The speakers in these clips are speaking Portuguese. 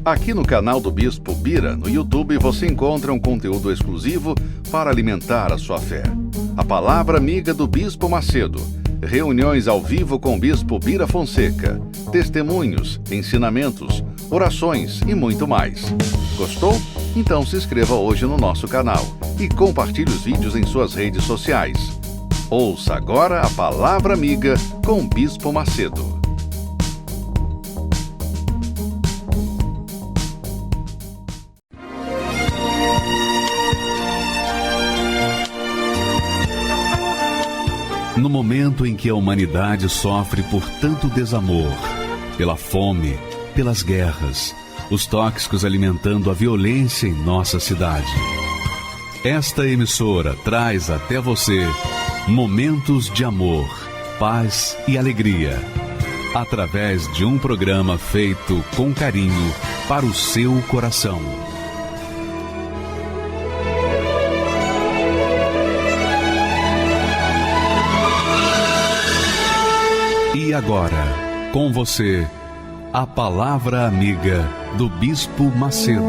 Aqui no canal do Bispo Bira, no YouTube, você encontra um conteúdo exclusivo para alimentar a sua fé. A Palavra Amiga do Bispo Macedo, reuniões ao vivo com o Bispo Bira Fonseca, testemunhos, ensinamentos, orações e muito mais. Gostou? Então se inscreva hoje no nosso canal e compartilhe os vídeos em suas redes sociais. Ouça agora a Palavra Amiga com o Bispo Macedo. No momento em que a humanidade sofre por tanto desamor, pela fome, pelas guerras, os tóxicos alimentando a violência em nossa cidade, esta emissora traz até você momentos de amor, paz e alegria, através de um programa feito com carinho para o seu coração. E agora, com você, a Palavra Amiga do Bispo Macedo.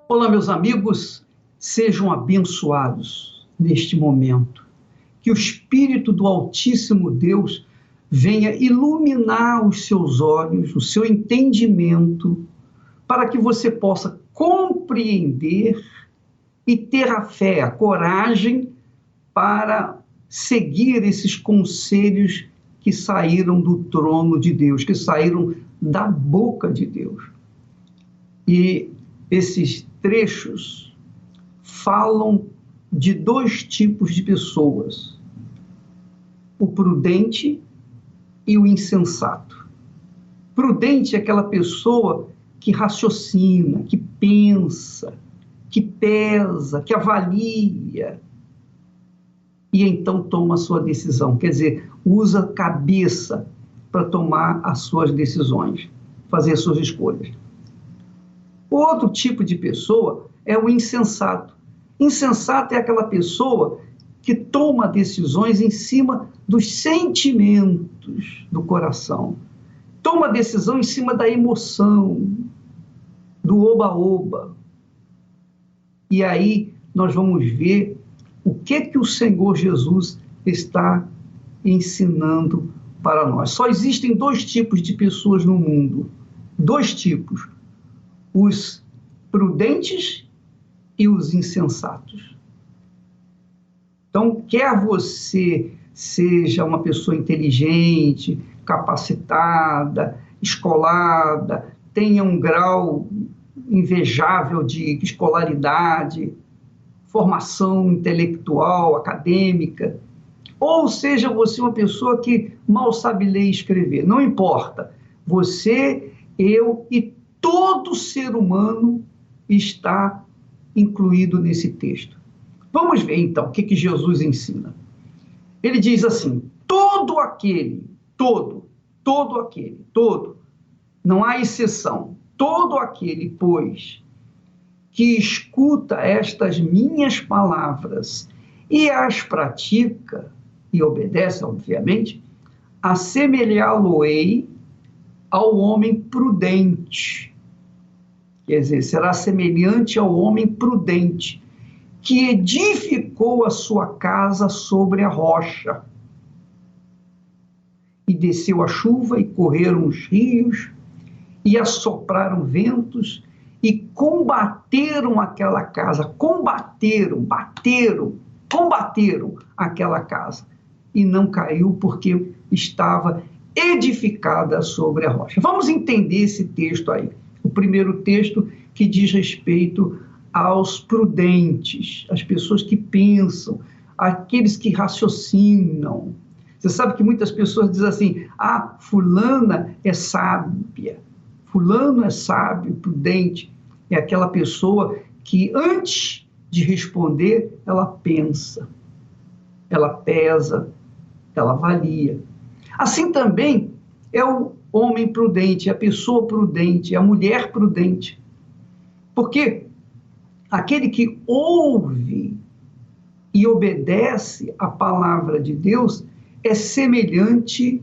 Olá, meus amigos, sejam abençoados neste momento. Que o Espírito do Altíssimo Deus venha iluminar os seus olhos, o seu entendimento, para que você possa compreender e ter a fé, a coragem para seguir esses conselhos que saíram do trono de Deus, que saíram da boca de Deus. E esses trechos falam de dois tipos de pessoas: o prudente e o insensato. Prudente é aquela pessoa que raciocina, que pensa, que pesa, que avalia, e então toma a sua decisão. Quer dizer, usa a cabeça para tomar as suas decisões, fazer as suas escolhas. O outro tipo de pessoa é o insensato. Insensato é aquela pessoa que toma decisões em cima dos sentimentos do coração. Toma decisão em cima da emoção, do oba-oba. E aí nós vamos ver o que o Senhor Jesus está ensinando para nós. Só existem dois tipos de pessoas no mundo. Dois tipos: os prudentes e os insensatos. Então, quer você seja uma pessoa inteligente, capacitada, escolada, tenha um grau invejável de escolaridade, formação intelectual, acadêmica, ou seja você uma pessoa que mal sabe ler e escrever, não importa. Você, eu e todo ser humano está incluído nesse texto. Vamos ver então o que Jesus ensina. Ele diz assim: todo aquele, não há exceção, todo aquele, pois, que escuta estas minhas palavras e as pratica, e obedece, obviamente, assemelhá-lo-ei ao homem prudente. Quer dizer, será semelhante ao homem prudente, que edificou a sua casa sobre a rocha. E desceu a chuva, e correram os rios, e assopraram ventos, e combateram aquela casa, combateram aquela casa, e não caiu porque estava edificada sobre a rocha. Vamos entender esse texto aí. O primeiro texto que diz respeito aos prudentes, as pessoas que pensam, aqueles que raciocinam. Você sabe que muitas pessoas dizem assim: ah, fulana é sábia, fulano é sábio, prudente. É aquela pessoa que antes de responder, ela pensa, ela pesa, ela avalia. Assim também é o homem prudente, a pessoa prudente, a mulher prudente. Porque aquele que ouve e obedece à palavra de Deus é semelhante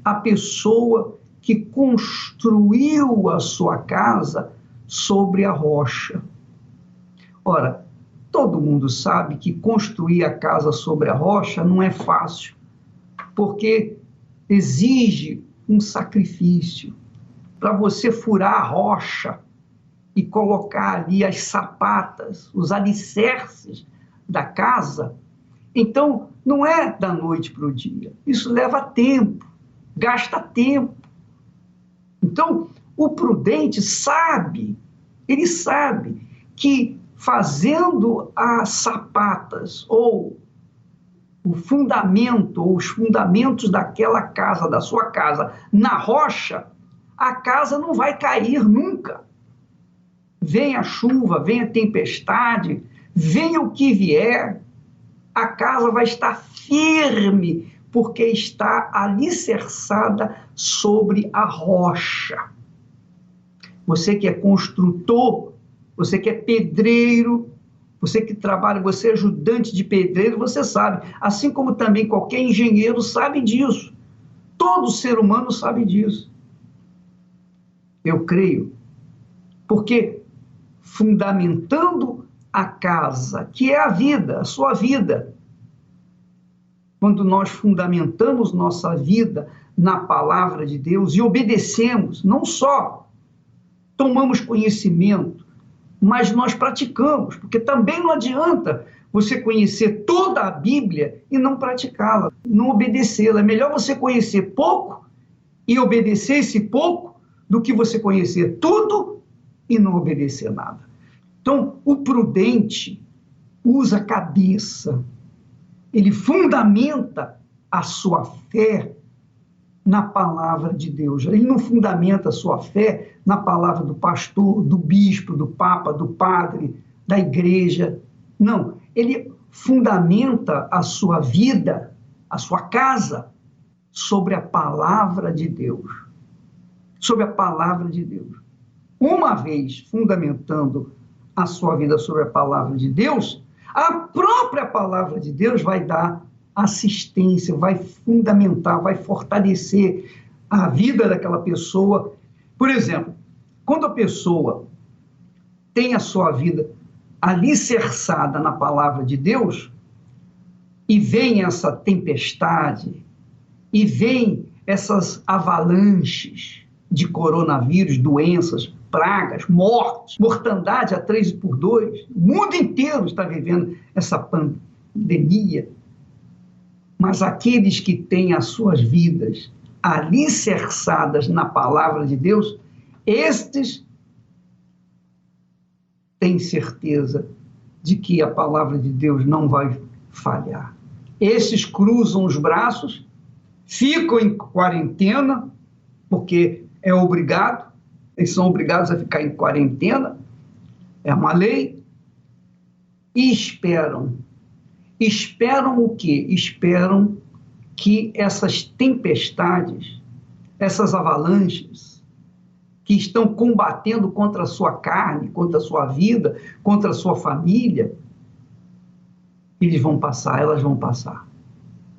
à pessoa que construiu a sua casa sobre a rocha. Ora, todo mundo sabe que construir a casa sobre a rocha não é fácil, porque exige um sacrifício. Para você furar a rocha e colocar ali as sapatas, os alicerces da casa, então não é da noite para o dia. Isso leva tempo, gasta tempo. Então, o prudente sabe, ele sabe que fazendo as sapatas ou o fundamento, ou os fundamentos daquela casa, da sua casa, na rocha, a casa não vai cair nunca. Venha a chuva, venha a tempestade, venha o que vier, a casa vai estar firme, porque está alicerçada sobre a rocha. Você que é construtor, você que é pedreiro, você que trabalha, você é ajudante de pedreiro, você sabe. Assim como também qualquer engenheiro sabe disso. Todo ser humano sabe disso. Eu creio. Porque fundamentando a casa, que é a vida, a sua vida, quando nós fundamentamos nossa vida na palavra de Deus e obedecemos, não só tomamos conhecimento, mas nós praticamos, porque também não adianta você conhecer toda a Bíblia e não praticá-la, não obedecê-la. É melhor você conhecer pouco e obedecer esse pouco do que você conhecer tudo e não obedecer nada. Então, o prudente usa a cabeça, ele fundamenta a sua fé na palavra de Deus. Ele não fundamenta a sua fé na palavra do pastor, do bispo, do papa, do padre, da igreja. Não, ele fundamenta a sua vida, a sua casa, sobre a palavra de Deus. Sobre a palavra de Deus. Uma vez fundamentando a sua vida sobre a palavra de Deus, a própria palavra de Deus vai dar assistência, vai fundamentar, vai fortalecer a vida daquela pessoa. Por exemplo, quando a pessoa tem a sua vida alicerçada na palavra de Deus, e vem essa tempestade, e vem essas avalanches de coronavírus, doenças, pragas, mortes, mortandade a 3x2, o mundo inteiro está vivendo essa pandemia. Mas aqueles que têm as suas vidas alicerçadas na palavra de Deus, estes têm certeza de que a palavra de Deus não vai falhar. Esses cruzam os braços, ficam em quarentena, porque é obrigado, eles são obrigados a ficar em quarentena, é uma lei, e esperam. Esperam o quê? Esperam que essas tempestades, essas avalanches, que estão combatendo contra a sua carne, contra a sua vida, contra a sua família, eles vão passar, elas vão passar.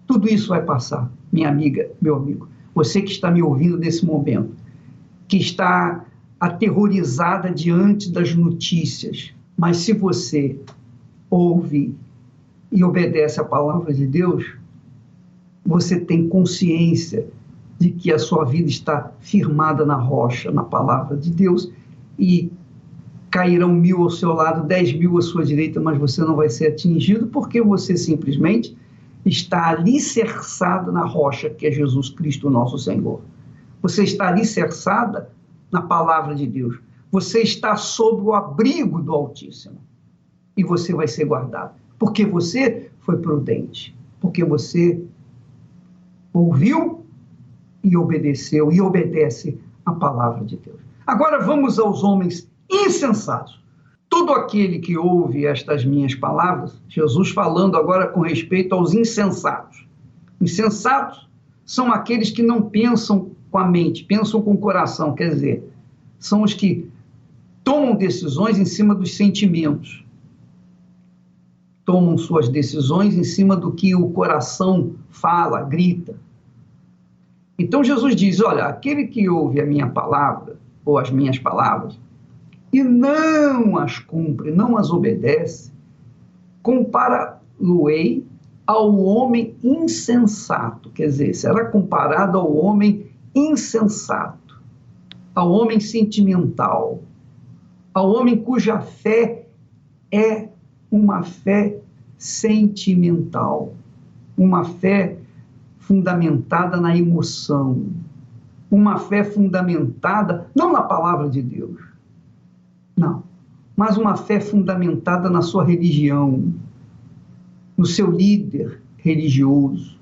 Tudo isso vai passar, minha amiga, meu amigo. Você que está me ouvindo nesse momento, que está aterrorizada diante das notícias, mas se você ouve e obedece à palavra de Deus, você tem consciência de que a sua vida está firmada na rocha, na palavra de Deus, e cairão 1000 ao seu lado, 10.000 à sua direita, mas você não vai ser atingido, porque você simplesmente está alicerçado na rocha, que é Jesus Cristo, nosso Senhor. Você está alicerçada na palavra de Deus. Você está sob o abrigo do Altíssimo. E você vai ser guardado. Porque você foi prudente. Porque você ouviu e obedeceu e obedece a palavra de Deus. Agora vamos aos homens insensatos. Todo aquele que ouve estas minhas palavras, Jesus falando agora com respeito aos insensatos. Insensatos são aqueles que não pensam com a mente, pensam com o coração, quer dizer, são os que tomam decisões em cima dos sentimentos. tomam suas decisões em cima do que o coração fala, grita. Então Jesus diz, olha, aquele que ouve a minha palavra, ou as minhas palavras, e não as cumpre, não as obedece, compara-lo-ei ao homem insensato, quer dizer, será comparado ao homem insensato, ao homem sentimental, ao homem cuja fé é uma fé sentimental, uma fé fundamentada na emoção, uma fé fundamentada não na palavra de Deus, não, mas uma fé fundamentada na sua religião, no seu líder religioso,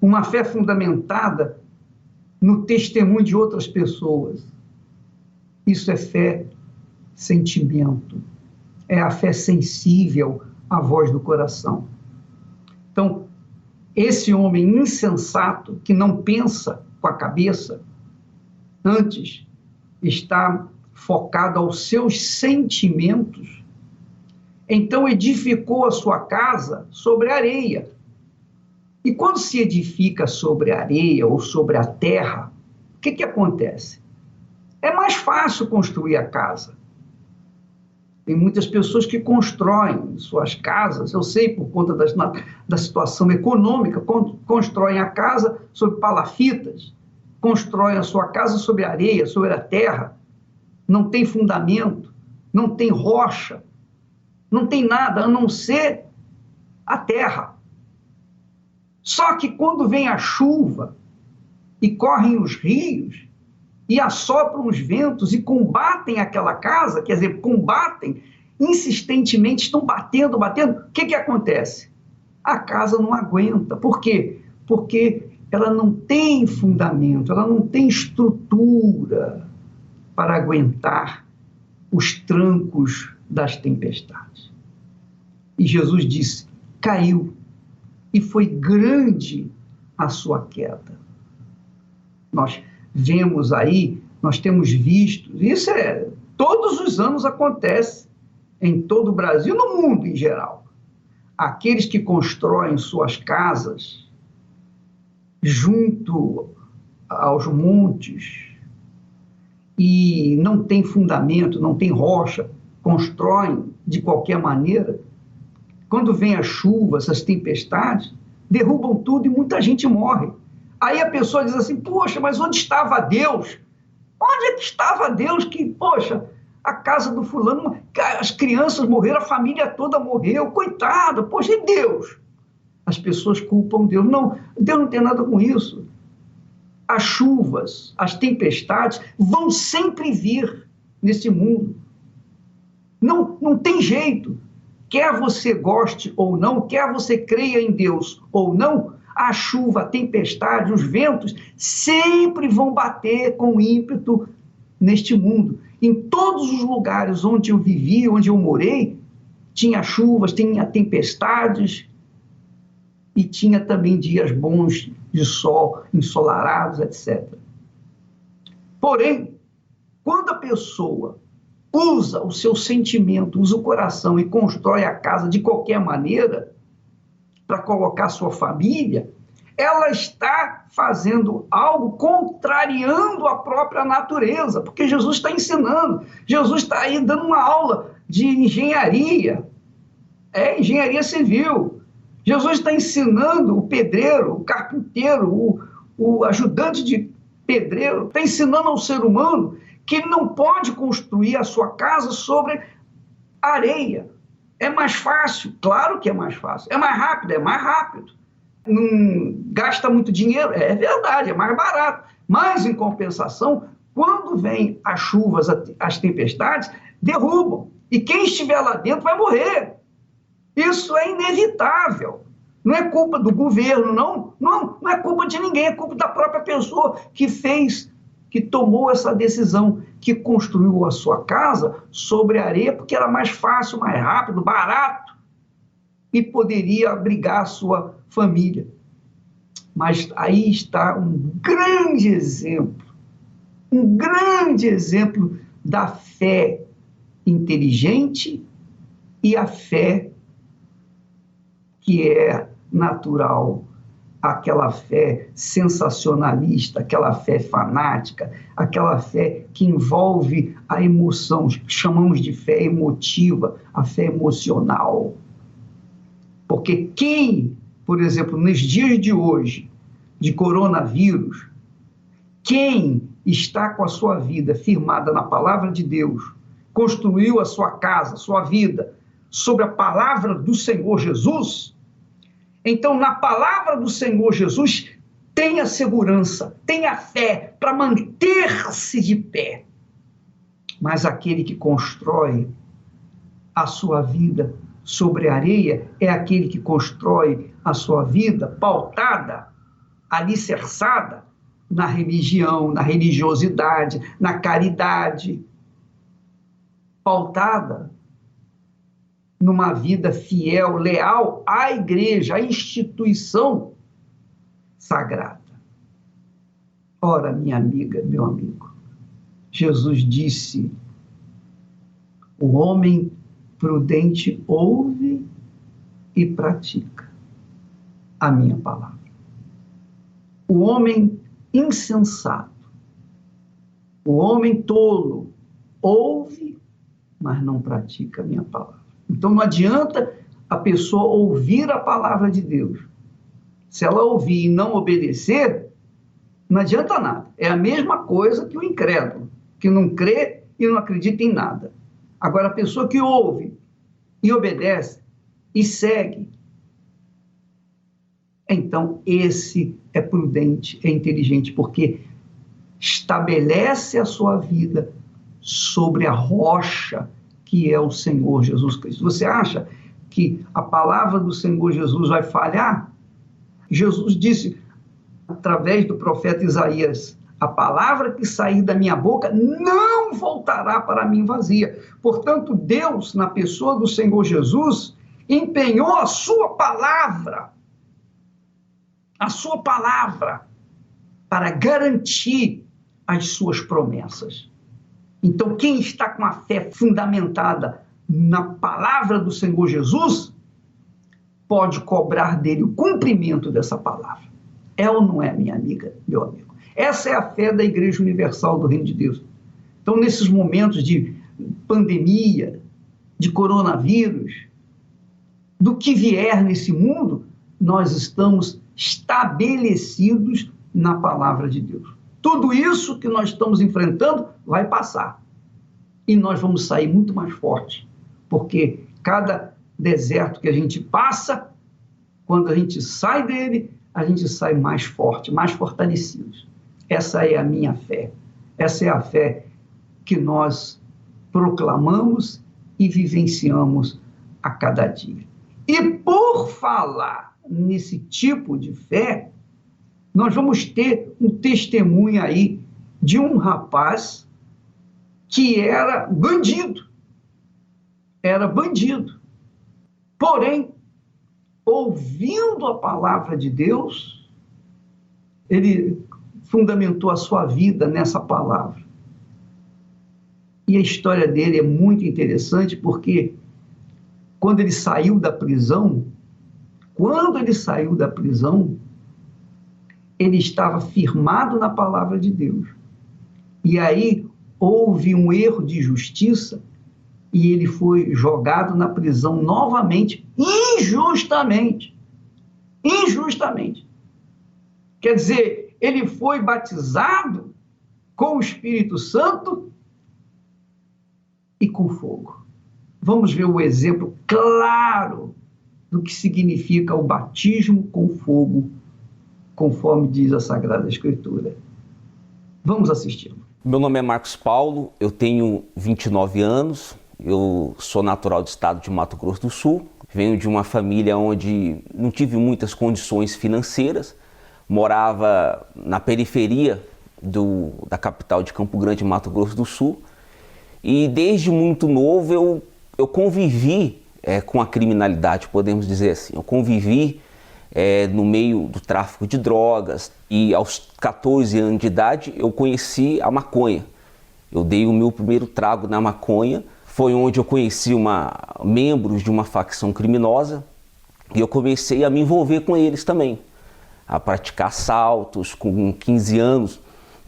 uma fé fundamentada no testemunho de outras pessoas. Isso é fé sentimento, é a fé sensível à voz do coração. Então, esse homem insensato, que não pensa com a cabeça, antes está focado aos seus sentimentos, então edificou a sua casa sobre areia. E quando se edifica sobre areia ou sobre a terra, o que acontece? É mais fácil construir a casa. Tem muitas pessoas que constroem suas casas, eu sei por conta da situação econômica, constroem a casa sobre palafitas, constroem a sua casa sobre areia, sobre a terra, não tem fundamento, não tem rocha, não tem nada a não ser a terra. Só que quando vem a chuva e correm os rios e assopram os ventos e combatem aquela casa, quer dizer, combatem insistentemente, estão batendo, o que acontece? A casa não aguenta. Por quê? Porque ela não tem fundamento, ela não tem estrutura para aguentar os trancos das tempestades. E Jesus disse, caiu, e foi grande a sua queda. Nós vemos aí, nós temos visto, isso todos os anos acontece, em todo o Brasil, no mundo em geral. Aqueles que constroem suas casas junto aos montes e não tem fundamento, não tem rocha, constroem de qualquer maneira, quando vem a chuva, essas tempestades, derrubam tudo e muita gente morre. Aí a pessoa diz assim, poxa, mas onde estava Deus? Onde é que estava Deus que, poxa, a casa do fulano, as crianças morreram, a família toda morreu, coitada, poxa, e Deus? As pessoas culpam Deus. Não, Deus não tem nada com isso. As chuvas, as tempestades vão sempre vir nesse mundo. Não tem jeito. Quer você goste ou não, quer você creia em Deus ou não, a chuva, a tempestade, os ventos sempre vão bater com ímpeto neste mundo. Em todos os lugares onde eu vivi, onde eu morei, tinha chuvas, tinha tempestades e tinha também dias bons de sol, ensolarados, etc. Porém, quando a pessoa usa o seu sentimento, usa o coração e constrói a casa de qualquer maneira para colocar sua família, ela está fazendo algo contrariando a própria natureza, porque Jesus está ensinando, Jesus está aí dando uma aula de engenharia, engenharia civil. Jesus está ensinando o pedreiro, o carpinteiro, o ajudante de pedreiro, está ensinando ao ser humano que ele não pode construir a sua casa sobre areia. É mais fácil, claro que é mais fácil. É mais rápido. Não gasta muito dinheiro, é verdade, é mais barato. Mas, em compensação, quando vem as chuvas, as tempestades, derrubam. E quem estiver lá dentro vai morrer. Isso é inevitável. Não é culpa do governo, não é culpa de ninguém, é culpa da própria pessoa que tomou essa decisão, que construiu a sua casa sobre areia, porque era mais fácil, mais rápido, barato, e poderia abrigar a sua família. Mas aí está um grande exemplo da fé inteligente e a fé que é natural, aquela fé sensacionalista, aquela fé fanática, aquela fé que envolve a emoção, chamamos de fé emotiva, a fé emocional. Porque quem, por exemplo, nos dias de hoje, de coronavírus, quem está com a sua vida firmada na palavra de Deus, construiu a sua casa, sua vida, sobre a palavra do Senhor Jesus, então na palavra do Senhor Jesus tenha segurança, tenha fé para manter-se de pé. Mas aquele que constrói a sua vida sobre a areia é aquele que constrói a sua vida pautada, alicerçada na religião, na religiosidade, na caridade, pautada numa vida fiel, leal à igreja, à instituição sagrada. Ora, minha amiga, meu amigo, Jesus disse: o homem prudente ouve e pratica a minha palavra. O homem insensato, o homem tolo, ouve, mas não pratica a minha palavra. Então não adianta a pessoa ouvir a palavra de Deus. Se ela ouvir e não obedecer, não adianta nada. É a mesma coisa que o incrédulo, que não crê e não acredita em nada. Agora, a pessoa que ouve e obedece e segue, então esse é prudente, é inteligente, porque estabelece a sua vida sobre a rocha que é o Senhor Jesus Cristo. Você acha que a palavra do Senhor Jesus vai falhar? Jesus disse, através do profeta Isaías, a palavra que sair da minha boca não voltará para mim vazia. Portanto, Deus, na pessoa do Senhor Jesus, empenhou a sua palavra para garantir as suas promessas. Então, quem está com a fé fundamentada na palavra do Senhor Jesus, pode cobrar dele o cumprimento dessa palavra. É ou não é, minha amiga, meu amigo? Essa é a fé da Igreja Universal do Reino de Deus. Então, nesses momentos de pandemia, de coronavírus, do que vier nesse mundo, nós estamos estabelecidos na palavra de Deus. Tudo isso que nós estamos enfrentando vai passar. E nós vamos sair muito mais fortes. Porque cada deserto que a gente passa, quando a gente sai dele, a gente sai mais forte, mais fortalecidos. Essa é a minha fé. Essa é a fé que nós proclamamos e vivenciamos a cada dia. E por falar nesse tipo de fé, nós vamos ter um testemunho aí de um rapaz que era bandido. Porém, ouvindo a palavra de Deus, ele fundamentou a sua vida nessa palavra. E a história dele é muito interessante porque quando ele saiu da prisão, ele estava firmado na palavra de Deus. E aí houve um erro de justiça e ele foi jogado na prisão novamente, injustamente. Quer dizer, ele foi batizado com o Espírito Santo e com fogo. Vamos ver o exemplo claro do que significa o batismo com fogo, conforme diz a Sagrada Escritura. Vamos assisti-lo. Meu nome é Marcos Paulo, eu tenho 29 anos, eu sou natural do estado de Mato Grosso do Sul, venho de uma família onde não tive muitas condições financeiras, morava na periferia da capital de Campo Grande, Mato Grosso do Sul, e desde muito novo eu convivi com a criminalidade, podemos dizer assim. Eu convivi no meio do tráfico de drogas e aos 14 anos de idade eu conheci a maconha. Eu dei o meu primeiro trago na maconha, foi onde eu conheci membros de uma facção criminosa E eu comecei a me envolver com eles também, a praticar assaltos. Com 15 anos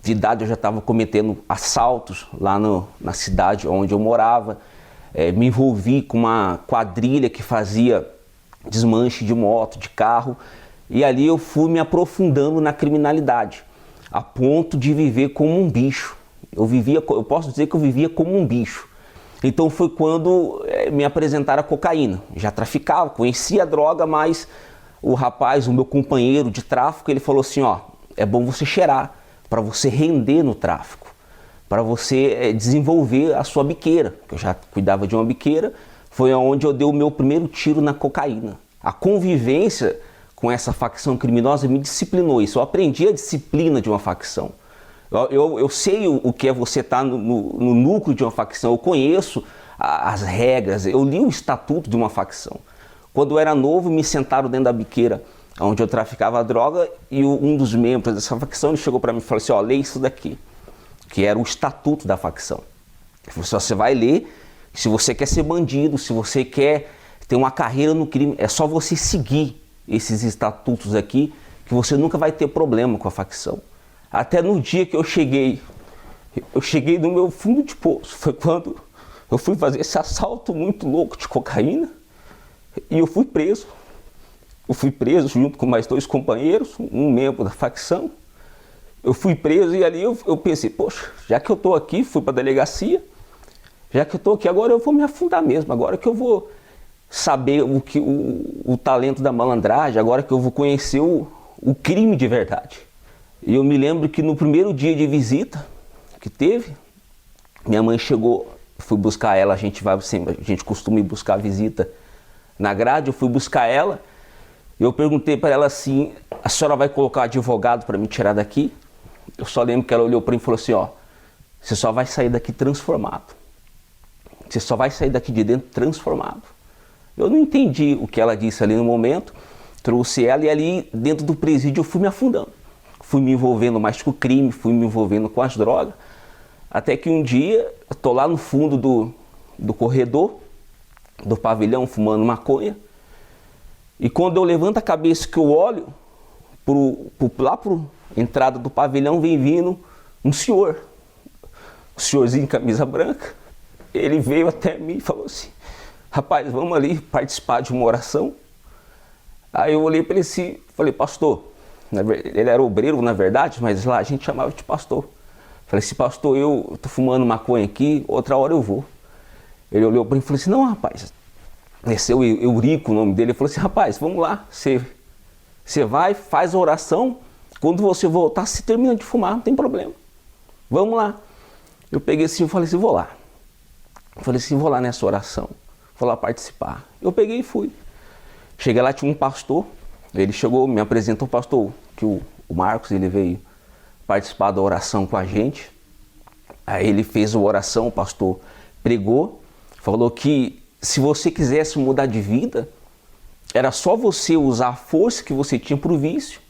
de idade eu já estava cometendo assaltos lá na cidade onde eu morava. Me envolvi com uma quadrilha que fazia desmanche de moto, de carro, e ali eu fui me aprofundando na criminalidade, a ponto de viver como um bicho. Eu posso dizer que eu vivia como um bicho. Então foi quando me apresentaram a cocaína. Já traficava, conhecia a droga, mas o rapaz, o meu companheiro de tráfico, ele falou assim, ó, é bom você cheirar, para você render no tráfico, para você desenvolver a sua biqueira, que eu já cuidava de uma biqueira. Foi onde eu dei o meu primeiro tiro na cocaína. A convivência com essa facção criminosa me disciplinou isso. Eu aprendi a disciplina de uma facção. Eu sei o que é você estar no núcleo de uma facção. Eu conheço as regras. Eu li o estatuto de uma facção. Quando eu era novo, me sentaram dentro da biqueira onde eu traficava a droga, e um dos membros dessa facção ele chegou para mim e falou assim, ó, lê isso daqui, que era o estatuto da facção. Ele falou assim, ó, você vai ler. Se você quer ser bandido, se você quer ter uma carreira no crime, é só você seguir esses estatutos aqui, que você nunca vai ter problema com a facção. Até no dia que eu cheguei no meu fundo de poço, foi quando eu fui fazer esse assalto muito louco de cocaína, e eu fui preso. Eu fui preso junto com mais 2 companheiros, um membro da facção. Eu fui preso e ali eu pensei, poxa, já que eu estou aqui, fui para a delegacia, já que eu estou aqui, agora eu vou me afundar mesmo, agora que eu vou saber o talento da malandragem, agora que eu vou conhecer o crime de verdade. E eu me lembro que no primeiro dia de visita que teve, minha mãe chegou, fui buscar ela, a gente costuma ir buscar a visita na grade, eu fui buscar ela, eu perguntei para ela assim, a senhora vai colocar advogado para me tirar daqui? Eu só lembro que ela olhou para mim e falou assim, ó, você só vai sair daqui transformado. Você só vai sair daqui de dentro transformado. Eu não entendi o que ela disse ali no momento, trouxe ela e ali dentro do presídio eu fui me afundando. Fui me envolvendo mais com o crime, fui me envolvendo com as drogas, até que um dia eu tô lá no fundo do corredor, do pavilhão, fumando maconha, e quando eu levanto a cabeça que eu olho, lá pro entrada do pavilhão vem vindo um senhorzinho em camisa branca. Ele veio até mim e falou assim, rapaz, vamos ali participar de uma oração. Aí eu olhei para ele assim, falei, pastor, ele era obreiro na verdade, mas lá a gente chamava de pastor. Falei assim, pastor, eu tô fumando maconha aqui, outra hora eu vou. Ele olhou para mim e falou assim, não rapaz, esse é o Eurico, o nome dele. Ele falou assim, rapaz, vamos lá, você vai, faz a oração, quando você voltar, você termina de fumar, não tem problema. Vamos lá. Eu peguei assim, eu falei assim, vou lá. Eu falei assim, vou lá nessa oração, vou lá participar. Eu peguei e fui. Cheguei lá, tinha um pastor, ele chegou, me apresentou o pastor, que o Marcos, ele veio participar da oração com a gente. Aí ele fez a oração, o pastor pregou, falou que se você quisesse mudar de vida, era só você usar a força que você tinha para o vício,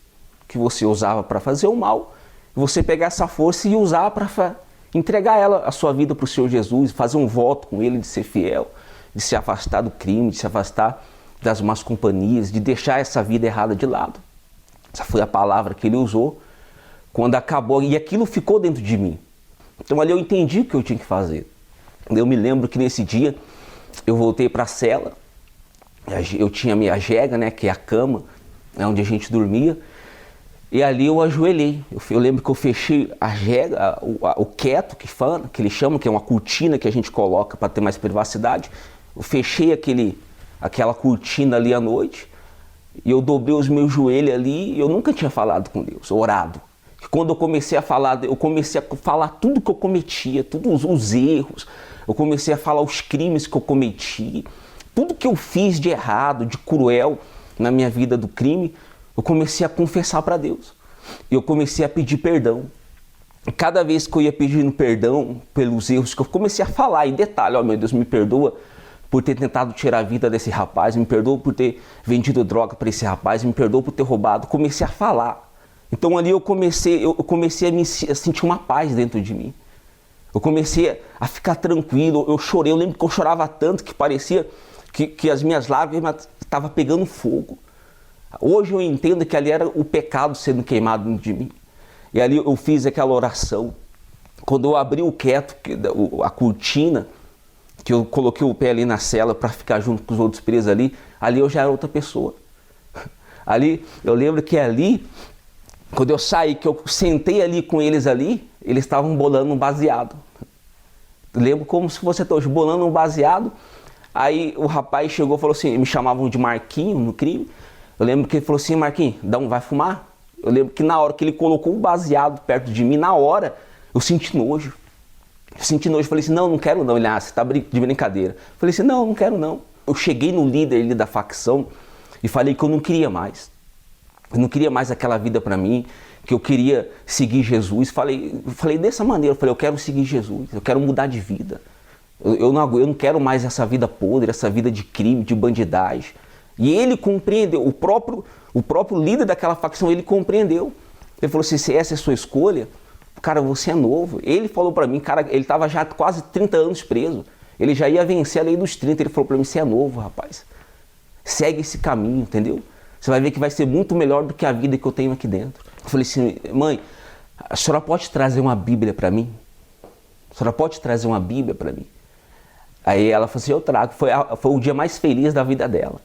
que você usava para fazer o mal, e você pegar essa força e usar para entregar a sua vida para o Senhor Jesus, fazer um voto com Ele de ser fiel, de se afastar do crime, de se afastar das más companhias, de deixar essa vida errada de lado. Essa foi a palavra que ele usou quando acabou, e aquilo ficou dentro de mim. Então ali eu entendi o que eu tinha que fazer. Eu me lembro que nesse dia eu voltei para a cela, eu tinha a minha jega, né, que é a cama, onde a gente dormia, e ali eu ajoelhei. Eu lembro que eu fechei a jega, o keto que eles chamam, que é uma cortina que a gente coloca para ter mais privacidade. Eu fechei aquela cortina ali à noite, e eu dobrei os meus joelhos ali, e eu nunca tinha falado com Deus, orado. E quando eu comecei a falar tudo que eu cometia, todos os erros, eu comecei a falar os crimes que eu cometi, tudo que eu fiz de errado, de cruel na minha vida do crime, eu comecei a confessar para Deus. E eu comecei a pedir perdão. E cada vez que eu ia pedindo perdão pelos erros que eu comecei a falar, em detalhe, ó, meu Deus, me perdoa por ter tentado tirar a vida desse rapaz, me perdoa por ter vendido droga para esse rapaz, me perdoa por ter roubado. Comecei a falar. Então ali eu comecei a sentir uma paz dentro de mim. Eu comecei a ficar tranquilo, eu chorei, eu lembro que eu chorava tanto que parecia que as minhas lágrimas estava pegando fogo. Hoje eu entendo que ali era o pecado sendo queimado dentro de mim. E ali eu fiz aquela oração. Quando eu abri o keto, a cortina, que eu coloquei o pé ali na cela para ficar junto com os outros presos ali eu já era outra pessoa. Ali, eu lembro que ali, quando eu saí, que eu sentei ali com eles ali, eles estavam bolando um baseado. Eu lembro como se fosse até hoje, bolando um baseado. Aí o rapaz chegou e falou assim, me chamavam de Marquinho no crime. Eu lembro que ele falou assim, Marquinho, vai fumar? Eu lembro que na hora que ele colocou o baseado perto de mim, na hora, eu senti nojo. Falei assim, não quero não. Ele, você tá de brincadeira. Eu falei assim, não quero não. Eu cheguei no líder ali da facção e falei que eu não queria mais. Eu não queria mais aquela vida para mim, que eu queria seguir Jesus. Falei dessa maneira, eu quero seguir Jesus, eu quero mudar de vida. Eu não quero mais essa vida podre, essa vida de crime, de bandidagem. E ele compreendeu, o próprio líder daquela facção, ele compreendeu. Ele falou assim, se essa é a sua escolha, cara, você é novo. Ele falou para mim, cara, ele estava já quase 30 anos preso. Ele já ia vencer a lei dos 30. Ele falou para mim, você é novo, rapaz. Segue esse caminho, entendeu? Você vai ver que vai ser muito melhor do que a vida que eu tenho aqui dentro. Eu falei assim, mãe, a senhora pode trazer uma Bíblia para mim? A senhora pode trazer uma Bíblia para mim? Aí ela falou assim, eu trago. Foi o dia mais feliz da vida dela.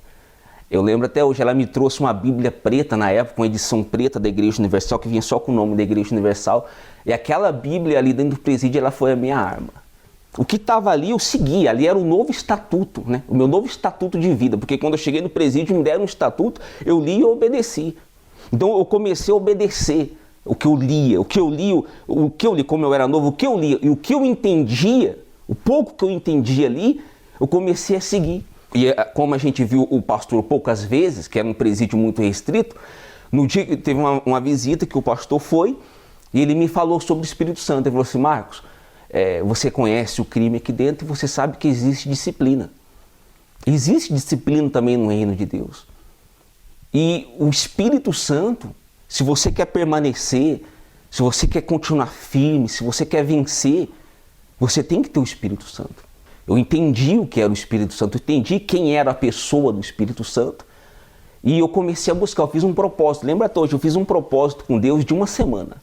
Eu lembro até hoje, ela me trouxe uma Bíblia preta na época, uma edição preta da Igreja Universal, que vinha só com o nome da Igreja Universal. E aquela Bíblia ali dentro do presídio, ela foi a minha arma. O que estava ali, eu segui. Ali era o novo estatuto, né? O meu novo estatuto de vida. Porque quando eu cheguei no presídio, me deram um estatuto, eu li e eu obedeci. Então eu comecei a obedecer o que eu lia, como eu era novo, o que eu lia e o que eu entendia, o pouco que eu entendia ali, eu comecei a seguir. E como a gente viu o pastor poucas vezes, que era um presídio muito restrito, no dia que teve uma visita que o pastor foi, e ele me falou sobre o Espírito Santo. Ele falou assim, Marcos, você conhece o crime aqui dentro e você sabe que existe disciplina. Existe disciplina também no reino de Deus. E o Espírito Santo, se você quer permanecer, se você quer continuar firme, se você quer vencer, você tem que ter o Espírito Santo. Eu entendi o que era o Espírito Santo, eu entendi quem era a pessoa do Espírito Santo. E eu comecei a buscar, eu fiz um propósito. Lembra até hoje, eu fiz um propósito com Deus de uma semana.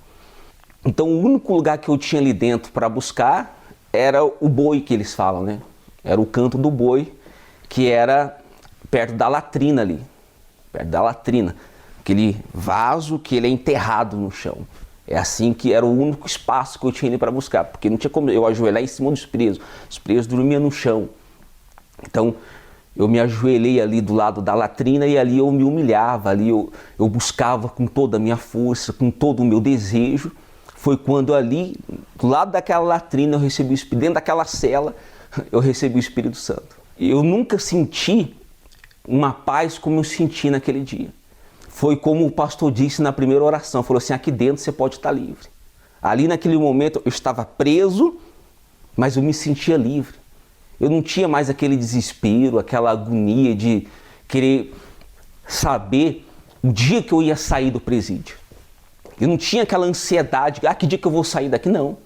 Então o único lugar que eu tinha ali dentro para buscar era o boi que eles falam, né? Era o canto do boi, que era perto da latrina ali. Perto da latrina. Aquele vaso que ele é enterrado no chão. É assim que era o único espaço que eu tinha ali para buscar, porque não tinha como eu ajoelhar em cima dos presos. Os presos dormiam no chão. Então eu me ajoelhei ali do lado da latrina e ali eu me humilhava, ali eu buscava com toda a minha força, com todo o meu desejo. Foi quando ali, do lado daquela latrina, eu recebi o Espírito, dentro daquela cela, eu recebi o Espírito Santo. Eu nunca senti uma paz como eu senti naquele dia. Foi como o pastor disse na primeira oração, falou assim, aqui dentro você pode estar livre. Ali naquele momento eu estava preso, mas eu me sentia livre. Eu não tinha mais aquele desespero, aquela agonia de querer saber o dia que eu ia sair do presídio. Eu não tinha aquela ansiedade, que dia que eu vou sair daqui, não.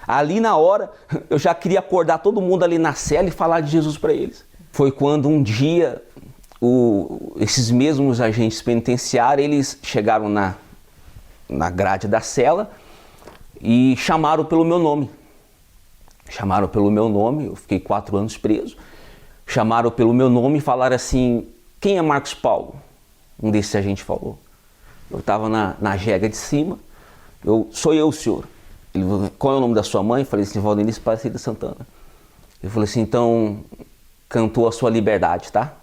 Ali na hora, eu já queria acordar todo mundo ali na cela e falar de Jesus para eles. Foi quando um dia esses mesmos agentes penitenciários, eles chegaram na grade da cela e chamaram pelo meu nome. Chamaram pelo meu nome, eu fiquei 4 anos preso. Chamaram pelo meu nome e falaram assim, quem é Marcos Paulo? Um desses agentes falou. Eu estava na jega de cima, sou eu, senhor. Ele falou, qual é o nome da sua mãe? Eu falei assim, Valdenice Aparecida Santana. Ele falou assim, então cantou a sua liberdade, tá?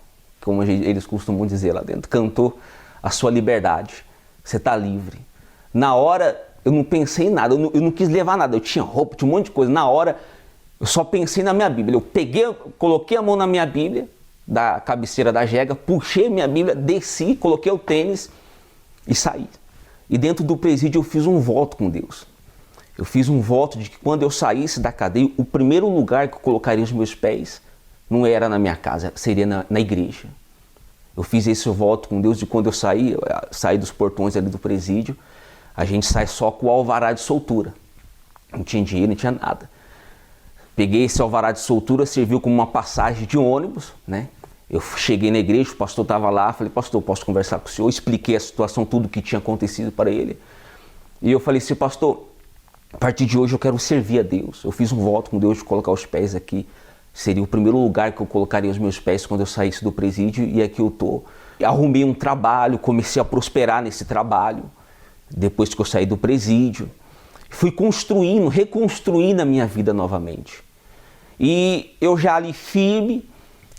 Como eles costumam dizer lá dentro, cantou a sua liberdade, você está livre. Na hora, eu não pensei em nada, eu não quis levar nada, eu tinha roupa, tinha um monte de coisa. Na hora, eu só pensei na minha Bíblia. Eu coloquei a mão na minha Bíblia, da cabeceira da jega, puxei minha Bíblia, desci, coloquei o tênis e saí. E dentro do presídio eu fiz um voto com Deus. Eu fiz um voto de que quando eu saísse da cadeia, o primeiro lugar que eu colocaria os meus pés não era na minha casa, seria na igreja. Eu fiz esse voto com Deus de quando eu saí dos portões ali do presídio, a gente sai só com o alvará de soltura. Não tinha dinheiro, não tinha nada. Peguei esse alvará de soltura, serviu como uma passagem de ônibus, né? Eu cheguei na igreja, o pastor estava lá, falei, pastor, posso conversar com o senhor? Eu expliquei a situação, tudo que tinha acontecido para ele. E eu falei assim, pastor, a partir de hoje eu quero servir a Deus. Eu fiz um voto com Deus de colocar os pés aqui. Seria o primeiro lugar que eu colocaria os meus pés quando eu saísse do presídio, e aqui eu estou. Arrumei um trabalho, comecei a prosperar nesse trabalho, depois que eu saí do presídio. Fui construindo, reconstruindo a minha vida novamente. E eu já ali firme,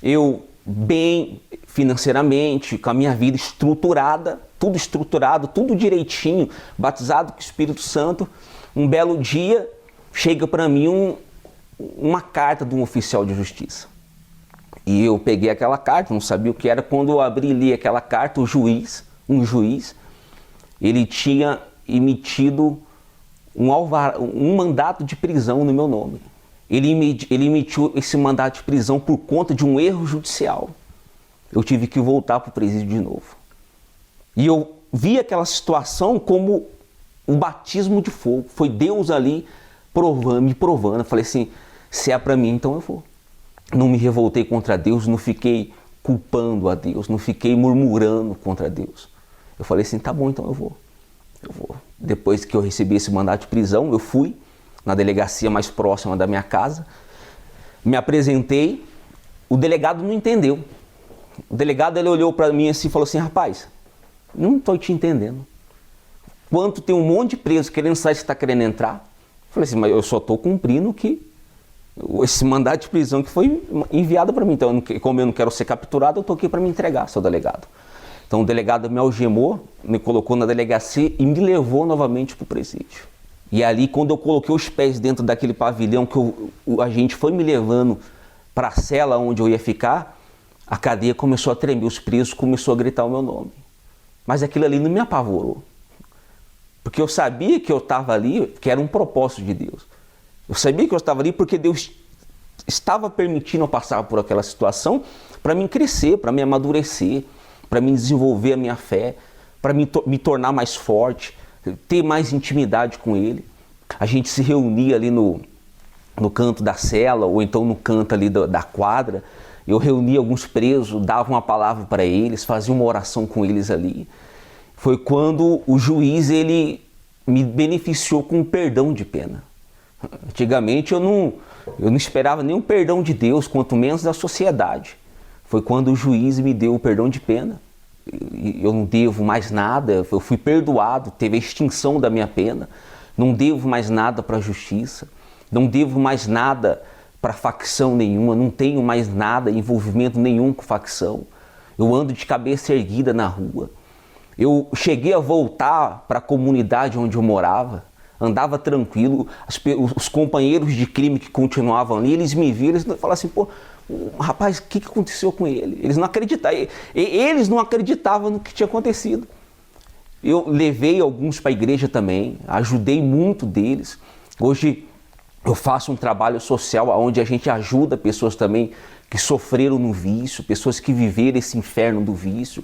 eu bem financeiramente, com a minha vida estruturada, tudo direitinho, batizado com o Espírito Santo. Um belo dia, chega para mim uma carta de um oficial de justiça. E eu peguei aquela carta, não sabia o que era. Quando eu abri e li aquela carta, um juiz, ele tinha emitido um mandato de prisão no meu nome. Ele emitiu esse mandato de prisão por conta de um erro judicial. Eu tive que voltar para o presídio de novo. E eu vi aquela situação como um batismo de fogo. Foi Deus ali me provando. Eu falei assim, se é para mim, então eu vou. Não me revoltei contra Deus, não fiquei culpando a Deus, não fiquei murmurando contra Deus. Eu falei assim, tá bom, então eu vou. Depois que eu recebi esse mandato de prisão, eu fui na delegacia mais próxima da minha casa, me apresentei, o delegado não entendeu. O delegado, ele olhou para mim assim e falou assim, rapaz, não estou te entendendo. Quanto tem um monte de preso querendo sair, você está querendo entrar? Eu falei assim, mas eu só estou cumprindo esse mandato de prisão que foi enviado para mim. Então, como eu não quero ser capturado, eu estou aqui para me entregar, seu delegado. Então o delegado me algemou, me colocou na delegacia e me levou novamente para o presídio. E ali, quando eu coloquei os pés dentro daquele pavilhão que o agente foi me levando para a cela onde eu ia ficar, a cadeia começou a tremer, os presos começaram a gritar o meu nome. Mas aquilo ali não me apavorou. Porque eu sabia que eu estava ali, que era um propósito de Deus. Eu sabia que eu estava ali porque Deus estava permitindo eu passar por aquela situação para mim crescer, para me amadurecer, para me desenvolver a minha fé, para me tornar mais forte, ter mais intimidade com Ele. A gente se reunia ali no canto da cela, ou então no canto ali da quadra. Eu reunia alguns presos, dava uma palavra para eles, fazia uma oração com eles ali. Foi quando o juiz, ele me beneficiou com um perdão de pena. Antigamente eu não esperava nenhum perdão de Deus, quanto menos da sociedade. Foi quando o juiz me deu o perdão de pena. Eu não devo mais nada, eu fui perdoado, teve a extinção da minha pena. Não devo mais nada para a justiça, não devo mais nada para facção nenhuma, não tenho mais nada, envolvimento nenhum com facção. Eu ando de cabeça erguida na rua. Eu cheguei a voltar para a comunidade onde eu morava, andava tranquilo, os companheiros de crime que continuavam ali, eles me viram, eles falavam assim, pô, rapaz, o que aconteceu com ele? Eles não acreditavam no que tinha acontecido. Eu levei alguns para a igreja também, ajudei muito deles. Hoje eu faço um trabalho social onde a gente ajuda pessoas também que sofreram no vício, pessoas que viveram esse inferno do vício.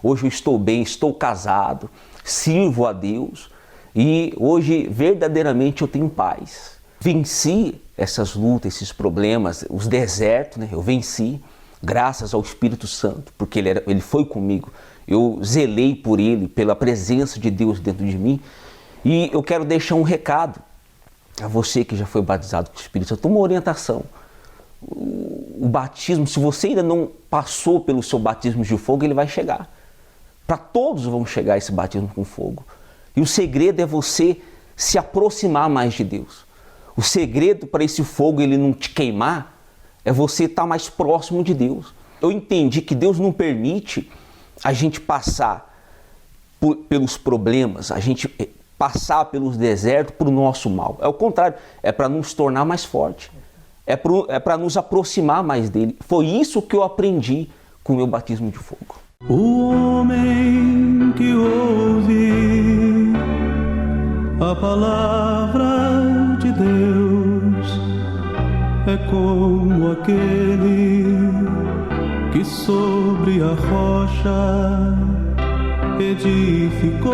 Hoje eu estou bem, estou casado, sirvo a Deus e hoje verdadeiramente eu tenho paz. Venci essas lutas, esses problemas, os desertos, né? Eu venci graças ao Espírito Santo, porque ele foi comigo. Eu zelei por ele, pela presença de Deus dentro de mim. E eu quero deixar um recado a você que já foi batizado com o Espírito Santo, uma orientação. O batismo, se você ainda não passou pelo seu batismo de fogo, ele vai chegar. Para todos vão chegar esse batismo com fogo. E o segredo é você se aproximar mais de Deus. O segredo para esse fogo ele não te queimar é você estar mais próximo de Deus. Eu entendi que Deus não permite a gente passar pelos problemas, a gente passar pelos desertos para o nosso mal. É o contrário, é para nos tornar mais forte. É para nos aproximar mais dele. Foi isso que eu aprendi com o meu batismo de fogo. O homem que ouve a palavra de Deus é como aquele que sobre a rocha edificou.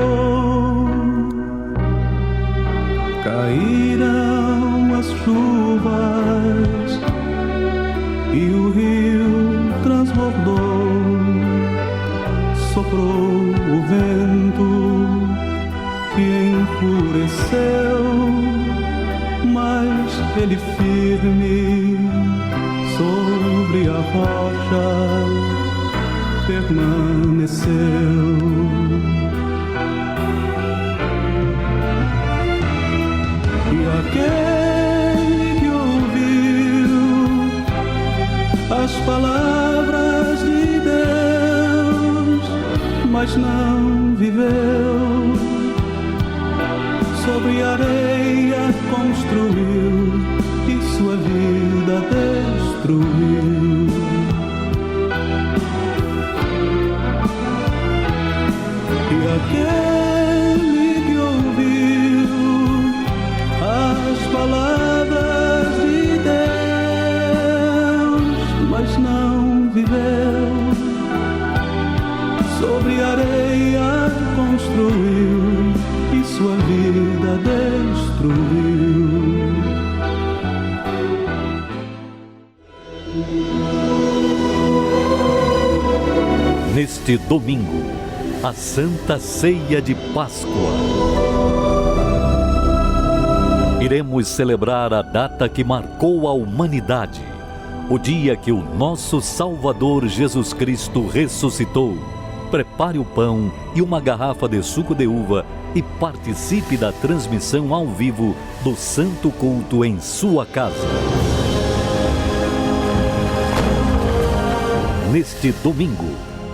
Caíram as chuvas e o rio transbordou. transbordou, soprou o vento que enfureceu, mas ele firme sobre a rocha permaneceu. E aquele que ouviu as palavras de Deus, mas não viveu, sobre areia construiu e sua vida destruiu. E aquele que ouviu as palavras de Deus, mas não viveu, sobre areia construiu e sua vida destruiu. Neste domingo, a Santa Ceia de Páscoa. Iremos celebrar a data que marcou a humanidade, o dia que o nosso Salvador Jesus Cristo ressuscitou. Prepare o pão e uma garrafa de suco de uva e participe da transmissão ao vivo do Santo Culto em sua casa. Neste domingo,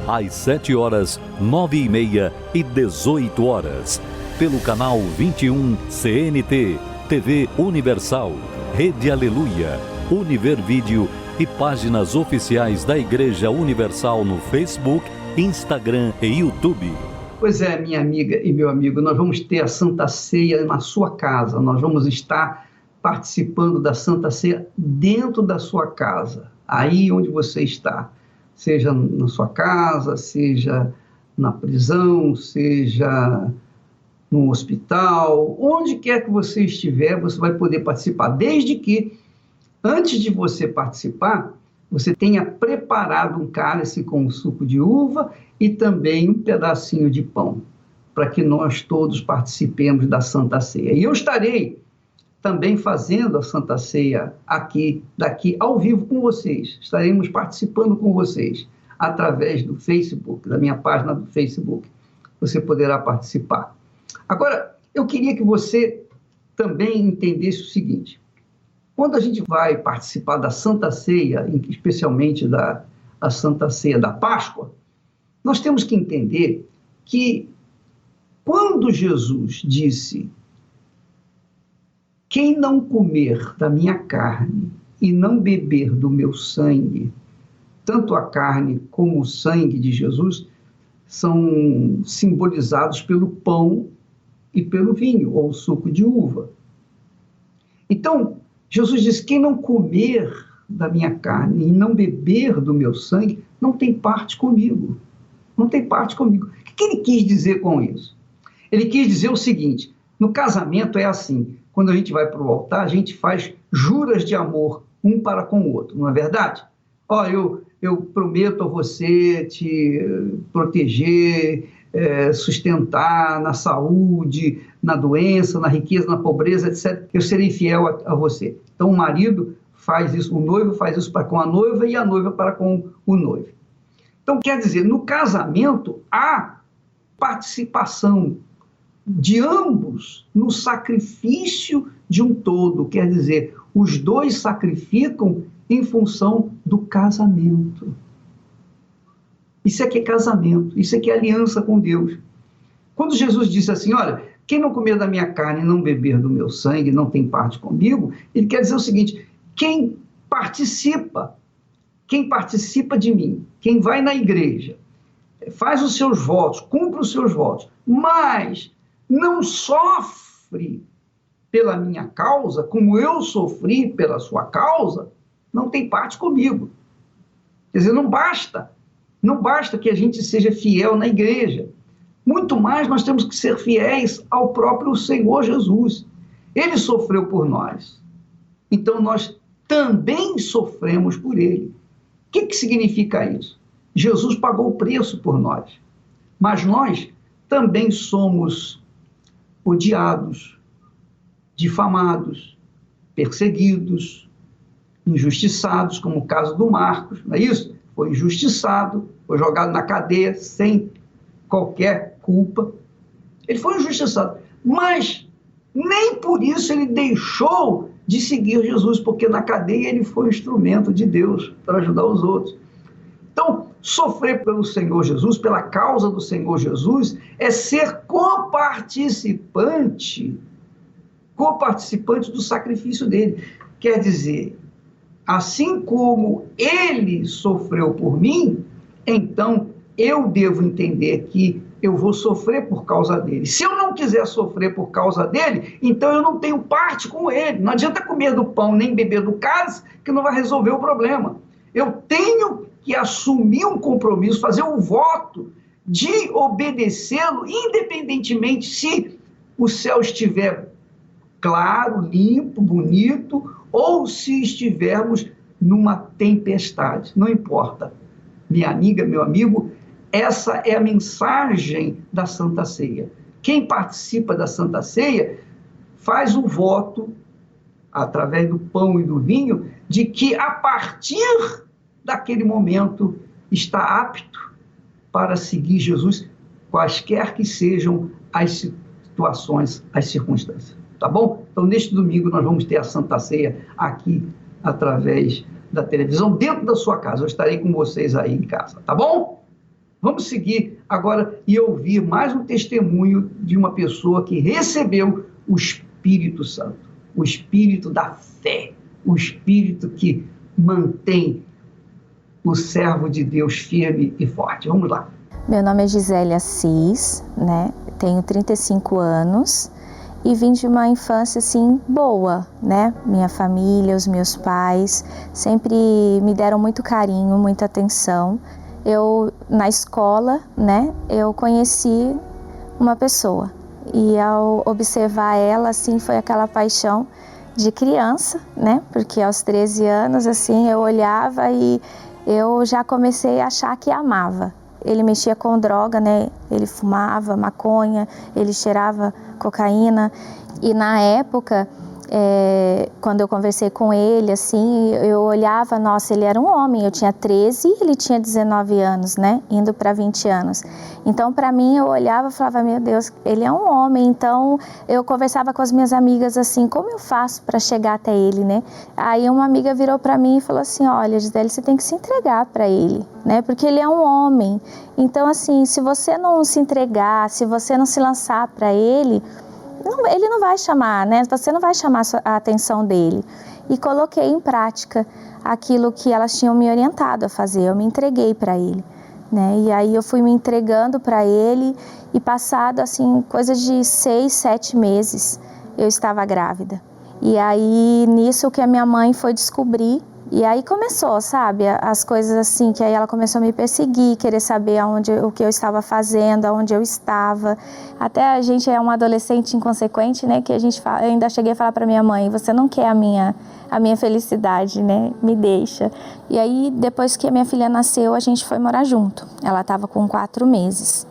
às 7 horas, 9h30 e 18 horas, pelo canal 21 CNT, TV Universal, Rede Aleluia, Univer Vídeo e páginas oficiais da Igreja Universal no Facebook, Instagram e YouTube. Pois é, minha amiga e meu amigo, nós vamos ter a Santa Ceia na sua casa, nós vamos estar participando da Santa Ceia dentro da sua casa, aí onde você está, seja na sua casa, seja na prisão, seja no hospital, onde quer que você estiver, você vai poder participar, desde que, antes de você participar, você tenha preparado um cálice com suco de uva e também um pedacinho de pão, para que nós todos participemos da Santa Ceia. E eu estarei também fazendo a Santa Ceia daqui ao vivo com vocês. Estaremos participando com vocês através do Facebook, da minha página do Facebook. Você poderá participar. Agora, eu queria que você também entendesse o seguinte. Quando a gente vai participar da Santa Ceia, especialmente da Santa Ceia da Páscoa, nós temos que entender que quando Jesus disse: quem não comer da minha carne e não beber do meu sangue, tanto a carne como o sangue de Jesus são simbolizados pelo pão e pelo vinho, ou suco de uva. Então, Jesus diz: quem não comer da minha carne e não beber do meu sangue, não tem parte comigo. Não tem parte comigo. O que ele quis dizer com isso? Ele quis dizer o seguinte: no casamento é assim, quando a gente vai para o altar, a gente faz juras de amor um para com o outro, não é verdade? Ó, eu prometo a você te proteger, sustentar na saúde, na doença, na riqueza, na pobreza, etc. Eu serei fiel a você. Então o marido faz isso, o noivo faz isso para com a noiva e a noiva para com o noivo. Então quer dizer, no casamento há participação de ambos no sacrifício de um todo, quer dizer, os dois sacrificam em função do casamento. Isso é que é casamento, isso é que é aliança com Deus. Quando Jesus disse assim: olha, quem não comer da minha carne e não beber do meu sangue não tem parte comigo, ele quer dizer o seguinte: quem participa de mim, quem vai na igreja, faz os seus votos, cumpre os seus votos, mas não sofre pela minha causa, como eu sofri pela sua causa, não tem parte comigo. Quer dizer, não basta que a gente seja fiel na igreja. Muito mais nós temos que ser fiéis ao próprio Senhor Jesus. Ele sofreu por nós. Então nós também sofremos por ele. O que significa isso? Jesus pagou o preço por nós. Mas nós também somos odiados, difamados, perseguidos, injustiçados, como o caso do Marcos, não é isso? Foi injustiçado, foi jogado na cadeia sem qualquer culpa. Ele foi injustiçado, mas nem por isso ele deixou de seguir Jesus, porque na cadeia ele foi um instrumento de Deus para ajudar os outros. Então, sofrer pelo Senhor Jesus, pela causa do Senhor Jesus, é ser coparticipante do sacrifício dele. Quer dizer, assim como ele sofreu por mim, então eu devo entender que eu vou sofrer por causa dele. Se eu não quiser sofrer por causa dele, então eu não tenho parte com ele. Não adianta comer do pão nem beber do cálice, que não vai resolver o problema. Eu tenho que assumir um compromisso, fazer um voto de obedecê-lo, independentemente se o céu estiver claro, limpo, bonito, ou se estivermos numa tempestade. Não importa. Minha amiga, meu amigo, essa é a mensagem da Santa Ceia. Quem participa da Santa Ceia faz o voto, através do pão e do vinho, de que a partir daquele momento está apto para seguir Jesus, quaisquer que sejam as situações, as circunstâncias. Tá bom? Então, neste domingo, nós vamos ter a Santa Ceia aqui, através da televisão, dentro da sua casa. Eu estarei com vocês aí em casa, tá bom? Vamos seguir agora e ouvir mais um testemunho de uma pessoa que recebeu o Espírito Santo, o Espírito da fé, o Espírito que mantém o servo de Deus firme e forte. Vamos lá. Meu nome é Gisele Assis, né? Tenho 35 anos e vim de uma infância assim boa, né? Minha família, os meus pais sempre me deram muito carinho, muita atenção. Eu, na escola, né, eu conheci uma pessoa e ao observar ela, assim, foi aquela paixão de criança, né? Porque aos 13 anos, assim, eu olhava e eu já comecei a achar que amava. Ele mexia com droga, né? Ele fumava maconha, ele cheirava cocaína. E na época, quando eu conversei com ele, assim, eu olhava, nossa, ele era um homem. Eu tinha 13 e ele tinha 19 anos, né? Indo para 20 anos. Então, para mim, eu olhava e falava, meu Deus, ele é um homem. Então, eu conversava com as minhas amigas assim, como eu faço para chegar até ele, né? Aí uma amiga virou para mim e falou assim, olha, Gisele, você tem que se entregar para ele, né? Porque ele é um homem. Então, assim, se você não se entregar, se você não se lançar para ele não vai chamar, né? Você não vai chamar a atenção dele. E coloquei em prática aquilo que elas tinham me orientado a fazer. Eu me entreguei para ele, né? E aí eu fui me entregando para ele e passado, assim, coisa de 6, 7 meses, eu estava grávida. E aí, nisso que a minha mãe foi descobrir, e aí começou, sabe, as coisas assim, que aí ela começou a me perseguir, querer saber o que eu estava fazendo, aonde eu estava. Até a gente é uma adolescente inconsequente, né, que eu ainda cheguei a falar para minha mãe, você não quer a minha felicidade, né, me deixa. E aí, depois que a minha filha nasceu, a gente foi morar junto. Ela estava com 4 meses.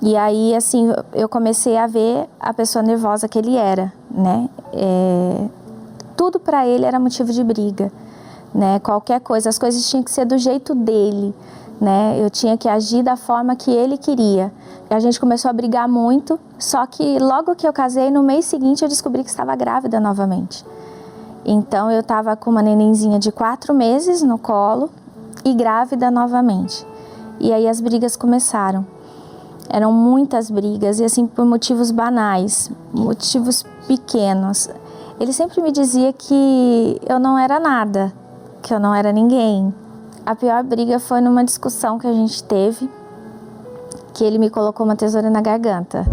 E aí, assim, eu comecei a ver a pessoa nervosa que ele era, né, tudo para ele era motivo de briga. Né, qualquer coisa, as coisas tinham que ser do jeito dele, né? Eu tinha que agir da forma que ele queria. E a gente começou a brigar muito, só que logo que eu casei, no mês seguinte eu descobri que estava grávida novamente. Então eu estava com uma nenenzinha de 4 meses no colo e grávida novamente. E aí as brigas começaram. Eram muitas brigas e assim por motivos banais, motivos pequenos. Ele sempre me dizia que eu não era nada, que eu não era ninguém. A pior briga foi numa discussão que a gente teve, que ele me colocou uma tesoura na garganta.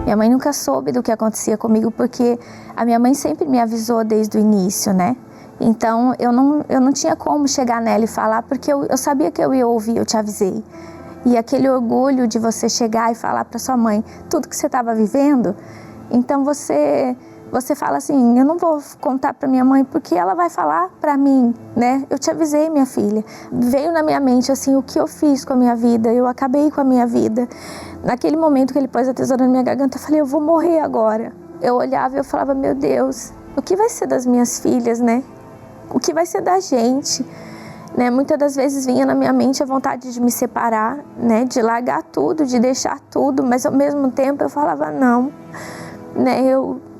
Minha mãe nunca soube do que acontecia comigo, porque a minha mãe sempre me avisou desde o início, né? Então, eu não tinha como chegar nela e falar, porque eu sabia que eu ia ouvir, eu te avisei. E aquele orgulho de você chegar e falar para sua mãe tudo que você estava vivendo, então você você fala assim, eu não vou contar para minha mãe porque ela vai falar para mim, né? Eu te avisei, minha filha. Veio na minha mente assim, o que eu fiz com a minha vida, eu acabei com a minha vida. Naquele momento que ele pôs a tesoura na minha garganta, eu falei, eu vou morrer agora. Eu olhava e eu falava, meu Deus, o que vai ser das minhas filhas, né? O que vai ser da gente? Né? Muitas das vezes vinha na minha mente a vontade de me separar, né? De largar tudo, de deixar tudo, mas ao mesmo tempo eu falava, não, né?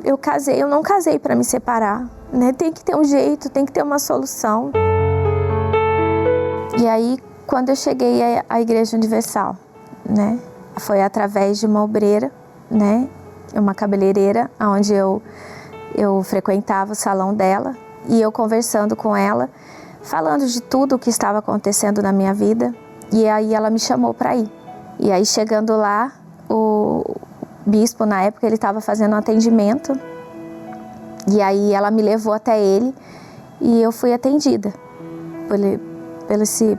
Eu casei, eu não casei para me separar, né? Tem que ter um jeito, tem que ter uma solução. E aí, quando eu cheguei à Igreja Universal, né? Foi através de uma obreira, né? Uma cabeleireira, onde eu frequentava o salão dela, e eu conversando com ela, falando de tudo o que estava acontecendo na minha vida, e aí ela me chamou para ir. E aí, chegando lá, o bispo, na época, ele estava fazendo um atendimento, e aí ela me levou até ele, e eu fui atendida pelo esse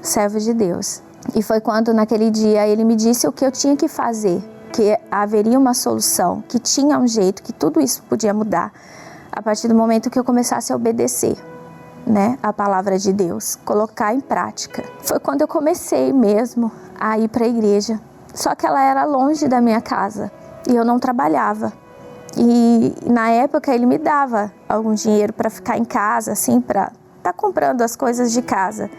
servo de Deus. E foi quando, naquele dia, ele me disse o que eu tinha que fazer, que haveria uma solução, que tinha um jeito, que tudo isso podia mudar, a partir do momento que eu começasse a obedecer, né, a palavra de Deus, colocar em prática. Foi quando eu comecei mesmo a ir para a igreja. Só que ela era longe da minha casa e eu não trabalhava. E na época ele me dava algum dinheiro para ficar em casa, assim, para estar comprando as coisas de casa.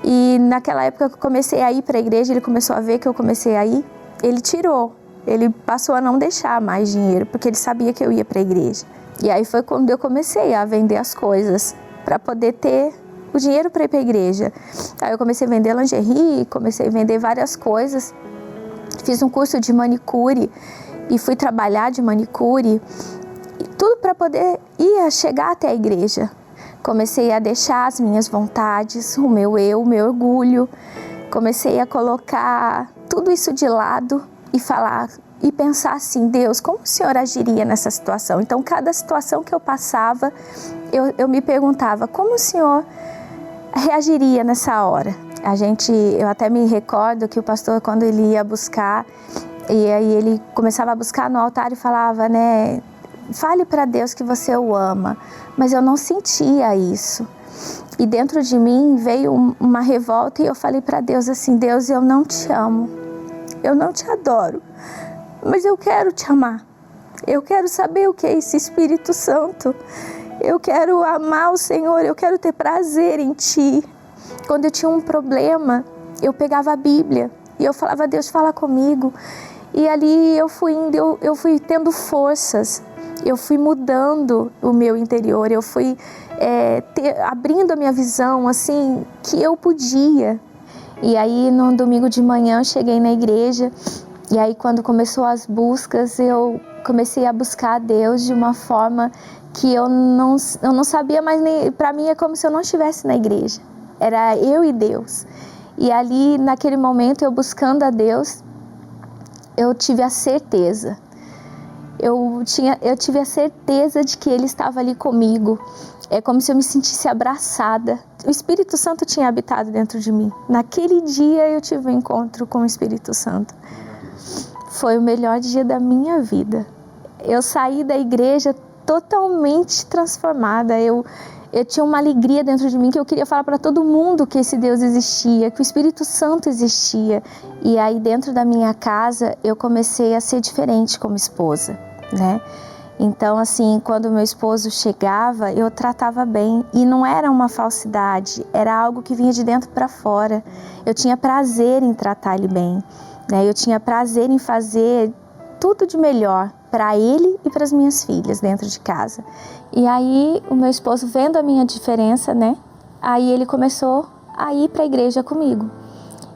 E naquela época que eu comecei a ir para a igreja, ele começou a ver que eu comecei a ir, ele tirou. Ele passou a não deixar mais dinheiro, porque ele sabia que eu ia para a igreja. E aí foi quando eu comecei a vender as coisas para poder ter o dinheiro para ir para a igreja. Aí eu comecei a vender lingerie, comecei a vender várias coisas. Fiz um curso de manicure e fui trabalhar de manicure, tudo para poder chegar até a igreja. Comecei a deixar as minhas vontades, o meu eu, o meu orgulho. Comecei a colocar tudo isso de lado e falar e pensar assim, Deus, como o Senhor agiria nessa situação? Então, cada situação que eu passava, eu me perguntava, como o Senhor reagiria nessa hora? Eu até me recordo que o pastor, quando ele ia buscar, e aí ele começava a buscar no altar e falava, né, fale para Deus que você o ama, mas eu não sentia isso. E dentro de mim veio uma revolta e eu falei para Deus assim, Deus, eu não te amo, eu não te adoro, mas eu quero te amar. Eu quero saber o que é esse Espírito Santo. Eu quero amar o Senhor, eu quero ter prazer em Ti. Quando eu tinha um problema, eu pegava a Bíblia e eu falava, Deus, fala comigo. E ali eu fui indo, eu fui tendo forças, eu fui mudando o meu interior, eu fui abrindo a minha visão, assim, que eu podia. E aí, no domingo de manhã, eu cheguei na igreja, e aí quando começou as buscas, eu comecei a buscar a Deus de uma forma que eu não sabia mais, para mim é como se eu não estivesse na igreja. Era eu e Deus. E ali, naquele momento, eu buscando a Deus, eu tive a certeza. Eu tive a certeza de que Ele estava ali comigo. É como se eu me sentisse abraçada. O Espírito Santo tinha habitado dentro de mim. Naquele dia eu tive um encontro com o Espírito Santo. Foi o melhor dia da minha vida. Eu saí da igreja totalmente transformada. Eu tinha uma alegria dentro de mim que eu queria falar para todo mundo que esse Deus existia, que o Espírito Santo existia. E aí dentro da minha casa eu comecei a ser diferente como esposa, né? Então assim, quando meu esposo chegava, eu tratava bem. E não era uma falsidade, era algo que vinha de dentro para fora. Eu tinha prazer em tratar ele bem, né? Eu tinha prazer em fazer tudo de melhor para ele e para as minhas filhas dentro de casa. E aí o meu esposo, vendo a minha diferença, né? Aí ele começou a ir para a igreja comigo.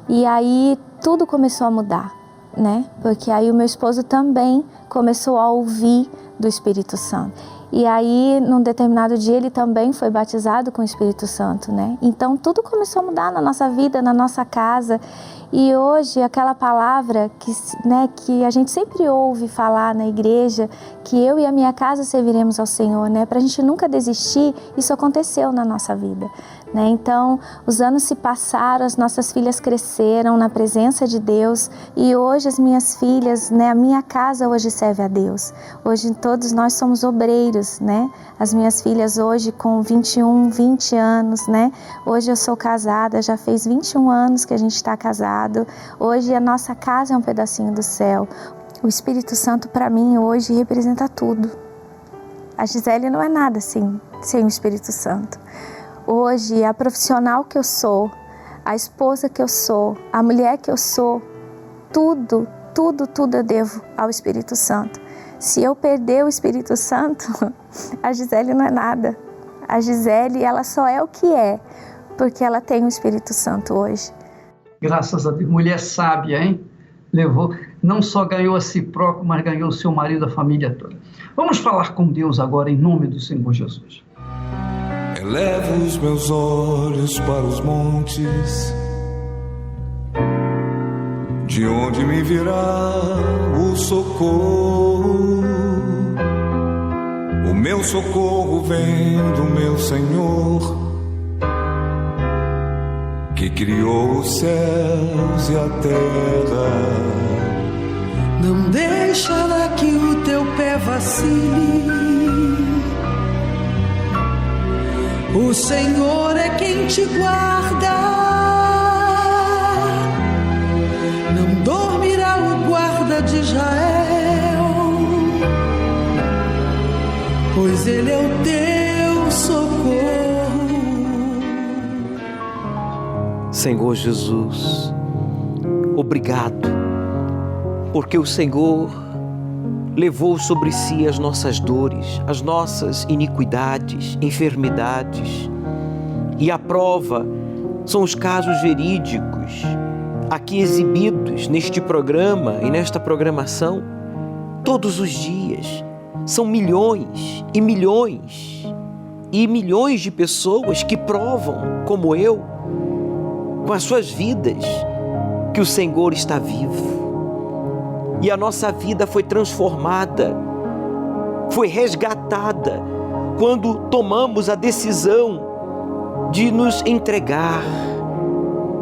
E aí tudo começou a mudar, né? Porque aí o meu esposo também começou a ouvir do Espírito Santo. E aí, num determinado dia, ele também foi batizado com o Espírito Santo, né? Então, tudo começou a mudar na nossa vida, na nossa casa. E hoje, aquela palavra que a gente sempre ouve falar na igreja, que eu e a minha casa serviremos ao Senhor, né? Para a gente nunca desistir, isso aconteceu na nossa vida, né? Então, os anos se passaram, as nossas filhas cresceram na presença de Deus e hoje as minhas filhas, né? A minha casa hoje serve a Deus. Hoje todos nós somos obreiros, né? As minhas filhas hoje com 21, 20 anos, né? Hoje eu sou casada, já fez 21 anos que a gente está casado. Hoje a nossa casa é um pedacinho do céu. O Espírito Santo para mim hoje representa tudo. A Gisele não é nada assim, sem o Espírito Santo. Hoje, a profissional que eu sou, a esposa que eu sou, a mulher que eu sou, tudo eu devo ao Espírito Santo. Se eu perder o Espírito Santo, a Gisele não é nada. A Gisele, ela só é o que é, porque ela tem o Espírito Santo hoje. Graças a Deus, mulher sábia, hein? Levou, não só ganhou a si próprio, mas ganhou o seu marido, a família toda. Vamos falar com Deus agora em nome do Senhor Jesus. Elevo os meus olhos para os montes, de onde me virá o socorro. O meu socorro vem do meu Senhor, que criou os céus e a terra. Não deixará que o teu pé vacile. O Senhor é quem te guarda. Não dormirá o guarda de Israel, pois Ele é o teu socorro. Senhor Jesus, obrigado, porque o Senhor levou sobre si as nossas dores, as nossas iniquidades, enfermidades. E a prova são os casos verídicos aqui exibidos neste programa e nesta programação todos os dias. São milhões e milhões e milhões de pessoas que provam, como eu, com as suas vidas, que o Senhor está vivo. E a nossa vida foi transformada, foi resgatada, quando tomamos a decisão de nos entregar,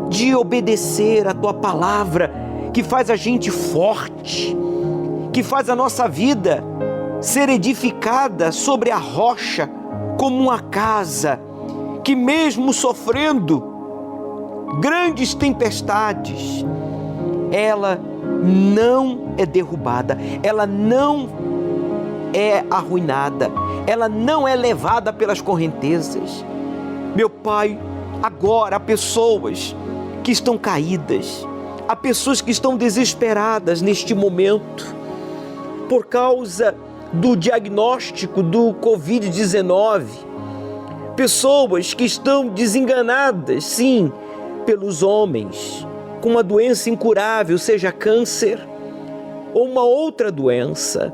de obedecer a Tua palavra, que faz a gente forte, que faz a nossa vida ser edificada sobre a rocha, como uma casa, que mesmo sofrendo grandes tempestades, ela não é derrubada, ela não é arruinada, ela não é levada pelas correntezas. Meu Pai, agora há pessoas que estão caídas, há pessoas que estão desesperadas neste momento, por causa do diagnóstico do Covid-19, pessoas que estão desenganadas, sim, pelos homens, com uma doença incurável, seja câncer ou uma outra doença,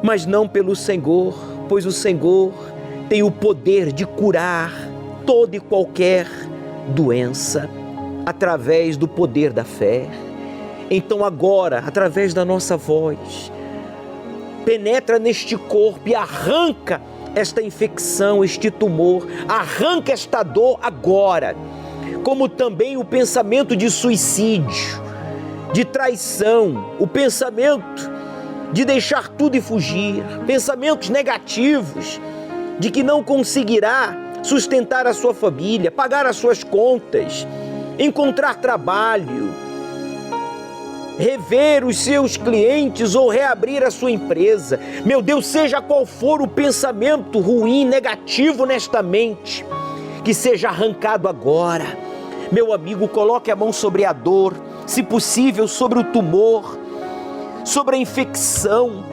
mas não pelo Senhor, pois o Senhor tem o poder de curar toda e qualquer doença através do poder da fé. Então agora, através da nossa voz, penetra neste corpo e arranca esta infecção, este tumor, arranca esta dor agora, como também o pensamento de suicídio, de traição, o pensamento de deixar tudo e fugir, pensamentos negativos de que não conseguirá sustentar a sua família, pagar as suas contas, encontrar trabalho, rever os seus clientes ou reabrir a sua empresa. Meu Deus, seja qual for o pensamento ruim, negativo nesta mente, que seja arrancado agora. Meu amigo, coloque a mão sobre a dor, se possível sobre o tumor, sobre a infecção.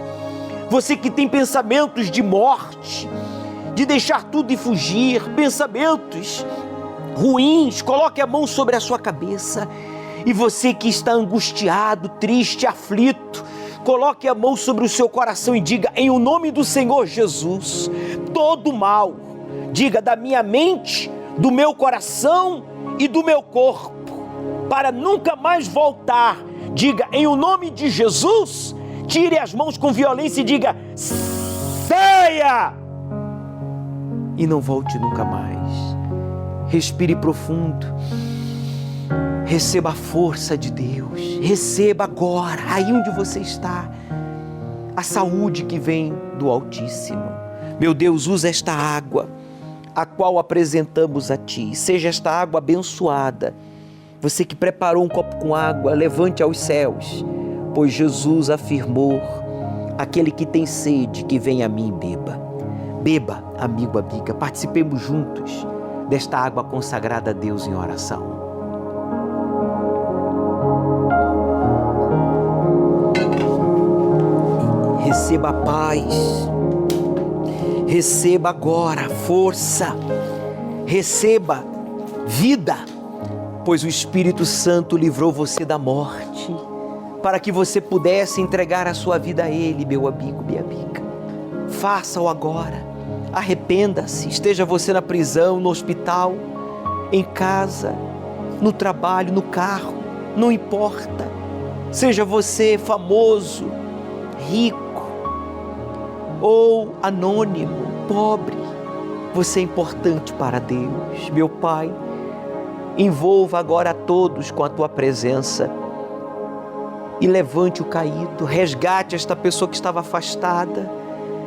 Você que tem pensamentos de morte, de deixar tudo e fugir, pensamentos ruins, coloque a mão sobre a sua cabeça. E você que está angustiado, triste, aflito, coloque a mão sobre o seu coração e diga: em o nome do Senhor Jesus, todo mal, diga, da minha mente, do meu coração e do meu corpo, para nunca mais voltar. Diga, em o nome de Jesus, tire as mãos com violência e diga: saia! E não volte nunca mais. Respire profundo. Receba a força de Deus. Receba agora, aí onde você está, a saúde que vem do Altíssimo. Meu Deus, usa esta água, a qual apresentamos a Ti. Seja esta água abençoada. Você que preparou um copo com água, levante aos céus, pois Jesus afirmou: aquele que tem sede, que venha a mim e beba. Beba, amigo, amiga, participemos juntos desta água consagrada a Deus em oração. Receba a paz, receba agora força, receba vida, pois o Espírito Santo livrou você da morte, para que você pudesse entregar a sua vida a Ele, meu amigo, minha amiga. Faça-o agora, arrependa-se, esteja você na prisão, no hospital, em casa, no trabalho, no carro, não importa. Seja você famoso, rico ou anônimo, pobre, você é importante para Deus. Meu Pai, envolva agora a todos com a Tua presença e levante o caído, resgate esta pessoa que estava afastada,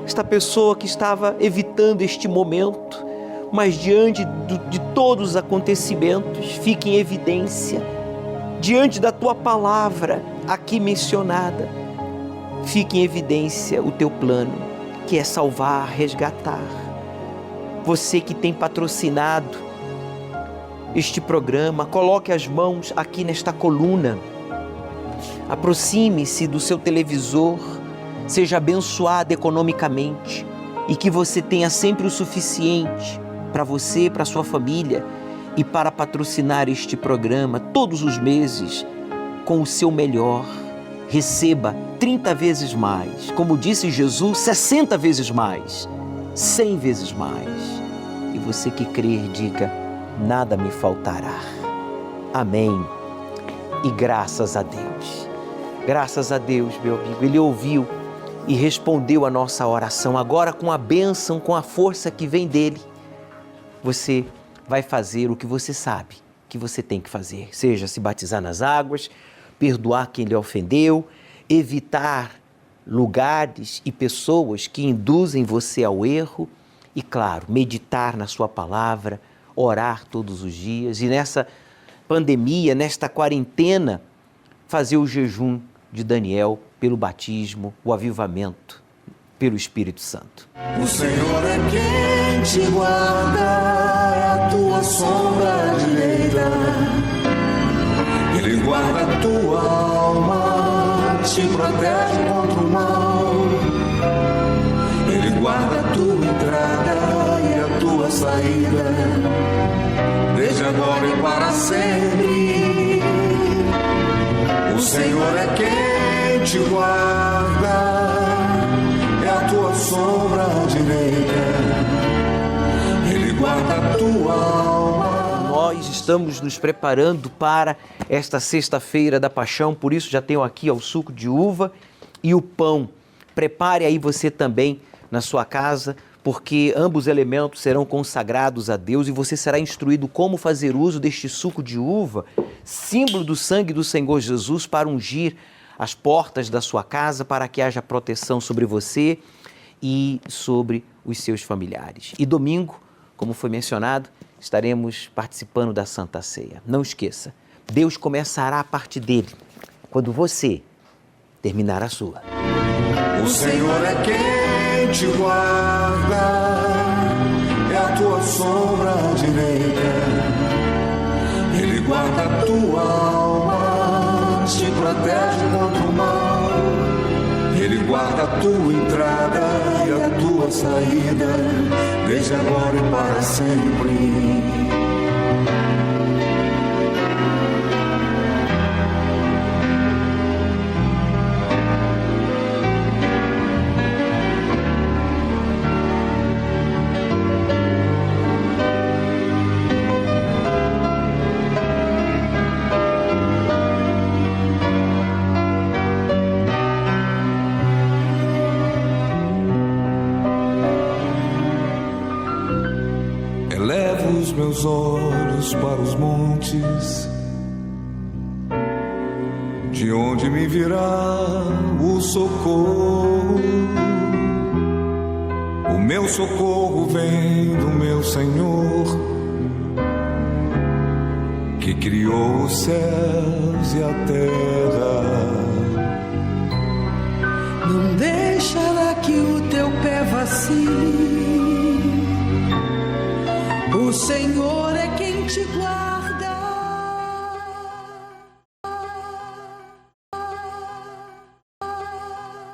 esta pessoa que estava evitando este momento, mas diante de todos os acontecimentos, fique em evidência, diante da Tua palavra aqui mencionada, fique em evidência o Teu plano, que é salvar, resgatar. Você que tem patrocinado este programa, coloque as mãos aqui nesta coluna, aproxime-se do seu televisor, seja abençoado economicamente e que você tenha sempre o suficiente para você, para sua família e para patrocinar este programa todos os meses com o seu melhor. Receba 30 vezes mais, como disse Jesus, 60 vezes mais, 100 vezes mais. E você que crer, diga: nada me faltará. Amém. E graças a Deus. Graças a Deus, meu amigo. Ele ouviu e respondeu a nossa oração. Agora, com a bênção, com a força que vem dele, você vai fazer o que você sabe que você tem que fazer. Seja se batizar nas águas, perdoar quem lhe ofendeu, evitar lugares e pessoas que induzem você ao erro e, claro, meditar na sua palavra, orar todos os dias e nessa pandemia, nesta quarentena, fazer o jejum de Daniel pelo batismo, o avivamento pelo Espírito Santo. O Senhor é quem te guarda, é a tua sombra direita. Ele guarda a tua alma, te protege contra o mal. Ele guarda a tua entrada e a tua saída, desde agora e para sempre. O Senhor é quem te guarda, é a tua sombra direita. Ele guarda a tua alma. Nós estamos nos preparando para esta sexta-feira da Paixão, por isso já tenho aqui o suco de uva e o pão. Prepare aí você também na sua casa, porque ambos elementos serão consagrados a Deus e você será instruído como fazer uso deste suco de uva, símbolo do sangue do Senhor Jesus, para ungir as portas da sua casa, para que haja proteção sobre você e sobre os seus familiares. E domingo, como foi mencionado, estaremos participando da Santa Ceia. Não esqueça, Deus começará a parte dele quando você terminar a sua. O Senhor é quem te guarda, é a tua sombra direita. Ele guarda a tua alma, te protege contra o mal. Ele guarda a tua entrada e a tua saída, desde agora e para sempre. Elevo os meus olhos para os montes, de onde me virá o socorro? O meu socorro vem do meu Senhor, que criou os céus e a terra. Não deixará que o teu pé vacile, o Senhor